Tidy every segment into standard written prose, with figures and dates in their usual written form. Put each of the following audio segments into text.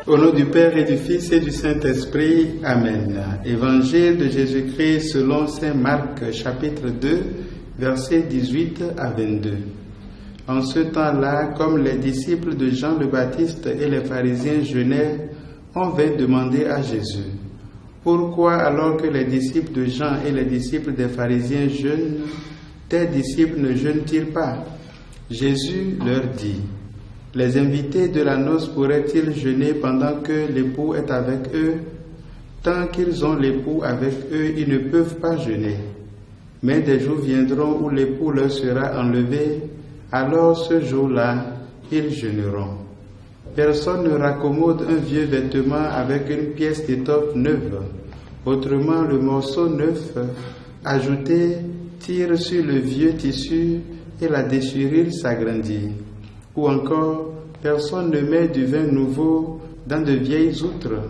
Au nom du Père et du Fils et du Saint-Esprit, Amen. Évangile de Jésus-Christ selon saint Marc, chapitre 2, versets 18 à 22. En ce temps-là, comme les disciples de Jean le Baptiste et les pharisiens jeûnaient, on vint demander à Jésus: pourquoi, alors que les disciples de Jean et les disciples des pharisiens jeûnent, tes disciples ne jeûnent-ils pas? Jésus leur dit: les invités de la noce pourraient-ils jeûner pendant que l'époux est avec eux? Tant qu'ils ont l'époux avec eux, ils ne peuvent pas jeûner. Mais des jours viendront où l'époux leur sera enlevé, alors ce jour-là, ils jeûneront. Personne ne raccommode un vieux vêtement avec une pièce d'étoffe neuve. Autrement, le morceau neuf ajouté tire sur le vieux tissu et la déchirure s'agrandit. Ou encore, personne ne met du vin nouveau dans de vieilles outres,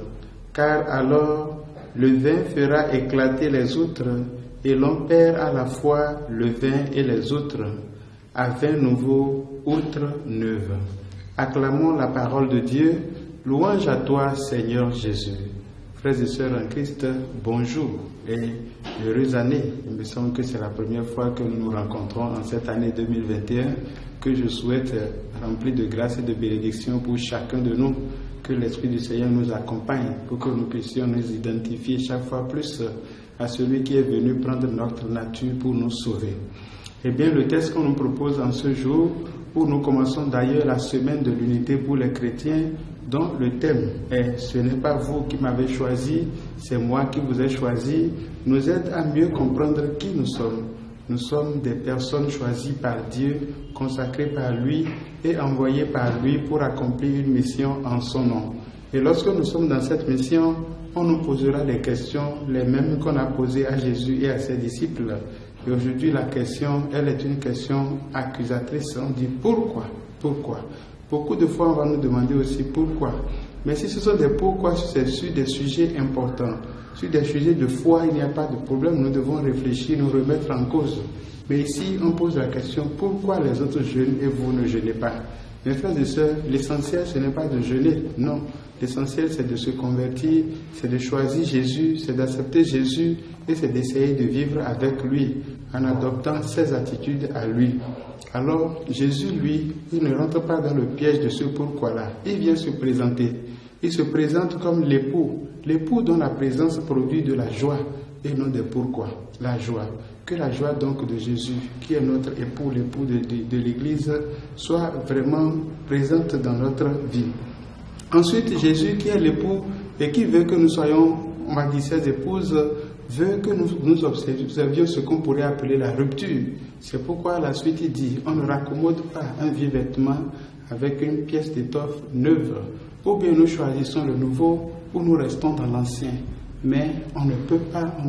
car alors le vin fera éclater les outres, et l'on perd à la fois le vin et les outres. À vin nouveau, outre neuve. Acclamons la parole de Dieu. Louange à toi, Seigneur Jésus. Frères et sœurs en Christ, bonjour et heureuse année. Il me semble que c'est la première fois que nous nous rencontrons en cette année 2021, que je souhaite remplir de grâce et de bénédiction pour chacun de nous, que l'Esprit du Seigneur nous accompagne pour que nous puissions nous identifier chaque fois plus à celui qui est venu prendre notre nature pour nous sauver. Eh bien, le texte qu'on nous propose en ce jour, où nous commençons d'ailleurs la semaine de l'unité pour les chrétiens, dont le thème est « Ce n'est pas vous qui m'avez choisi, c'est moi qui vous ai choisi », nous aide à mieux comprendre qui nous sommes. Nous sommes des personnes choisies par Dieu, consacrées par lui et envoyées par lui pour accomplir une mission en son nom. Et lorsque nous sommes dans cette mission, on nous posera des questions, les mêmes qu'on a posées à Jésus et à ses disciples. Et aujourd'hui, la question, elle est une question accusatrice. On dit pourquoi? Pourquoi? Beaucoup de fois, on va nous demander aussi pourquoi. Mais si ce sont des pourquoi, c'est sur des sujets importants, sur des sujets de foi, il n'y a pas de problème. Nous devons réfléchir, nous remettre en cause. Mais ici, on pose la question pourquoi les autres jeûnent et vous ne jeûnez pas? Mes frères et sœurs, l'essentiel, ce n'est pas de jeûner, non. L'essentiel, c'est de se convertir, c'est de choisir Jésus, c'est d'accepter Jésus et c'est d'essayer de vivre avec lui en adoptant ses attitudes à lui. Alors, Jésus, lui, il ne rentre pas dans le piège de ce pourquoi-là. Il vient se présenter. Il se présente comme l'époux dont la présence produit de la joie et non des pourquoi. La joie. Que la joie donc de Jésus, qui est notre époux, l'époux de l'Église, soit vraiment présente dans notre vie. Ensuite, Jésus, qui est l'époux et qui veut que nous soyons, on va dire, ses épouses, veut que nous observions ce qu'on pourrait appeler la rupture. C'est pourquoi la suite il dit, on ne raccommode pas un vieux vêtement avec une pièce d'étoffe neuve. Ou bien nous choisissons le nouveau, ou nous restons dans l'ancien. Mais on ne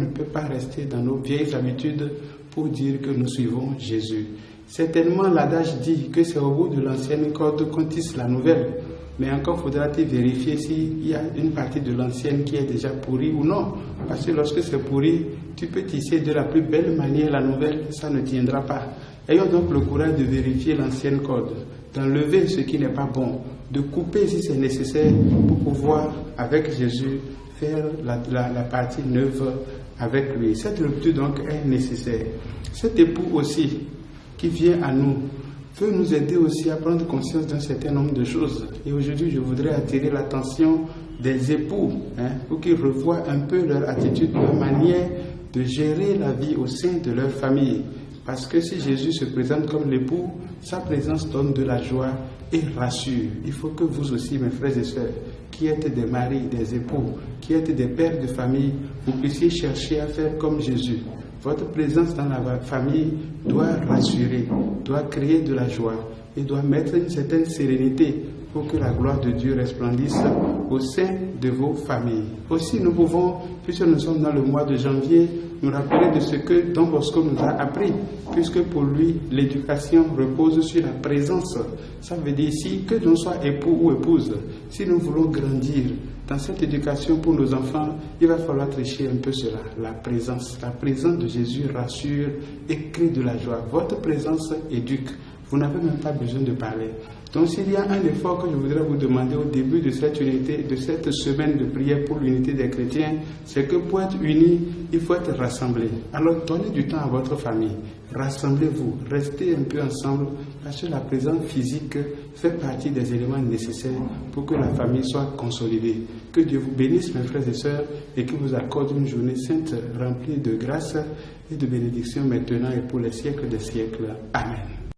peut pas rester dans nos vieilles habitudes pour dire que nous suivons Jésus. Certainement, l'adage dit que c'est au bout de l'ancienne corde qu'on tisse la nouvelle. Mais encore faudra-t-il vérifier s'il y a une partie de l'ancienne qui est déjà pourrie ou non. Parce que lorsque c'est pourri, tu peux tisser de la plus belle manière la nouvelle, ça ne tiendra pas. Ayons donc le courage de vérifier l'ancienne corde, d'enlever ce qui n'est pas bon, de couper si c'est nécessaire pour pouvoir, avec Jésus, faire la partie neuve avec lui. Cette rupture donc est nécessaire. Cet époux aussi, qui vient à nous, peut nous aider aussi à prendre conscience d'un certain nombre de choses. Et aujourd'hui, je voudrais attirer l'attention des époux, pour qu'ils revoient un peu leur attitude, leur manière de gérer la vie au sein de leur famille. Parce que si Jésus se présente comme l'époux, sa présence donne de la joie et rassure. Il faut que vous aussi, mes frères et sœurs, qui êtes des maris, des époux, qui êtes des pères de famille, vous puissiez chercher à faire comme Jésus. Votre présence dans la famille doit rassurer, doit créer de la joie et doit mettre une certaine sérénité pour que la gloire de Dieu resplendisse au sein de vos familles. Aussi, nous pouvons, puisque nous sommes dans le mois de janvier, nous rappeler de ce que Don Bosco nous a appris, puisque pour lui, l'éducation repose sur la présence. Ça veut dire ici que l'on soit époux ou épouse, si nous voulons grandir dans cette éducation pour nos enfants, il va falloir tricher un peu cela, la présence. La présence de Jésus rassure et crée de la joie. Votre présence éduque, Vous n'avez même pas besoin de parler. Donc s'il y a un effort que je voudrais vous demander au début de cette unité, de cette semaine de prière pour l'unité des chrétiens, c'est que pour être unis, il faut être rassemblés. Alors donnez du temps à votre famille, rassemblez-vous, restez un peu ensemble, parce que la présence physique fait partie des éléments nécessaires pour que la famille soit consolidée. Que Dieu vous bénisse, mes frères et sœurs, et qu'il vous accorde une journée sainte remplie de grâce et de bénédictions maintenant et pour les siècles des siècles. Amen.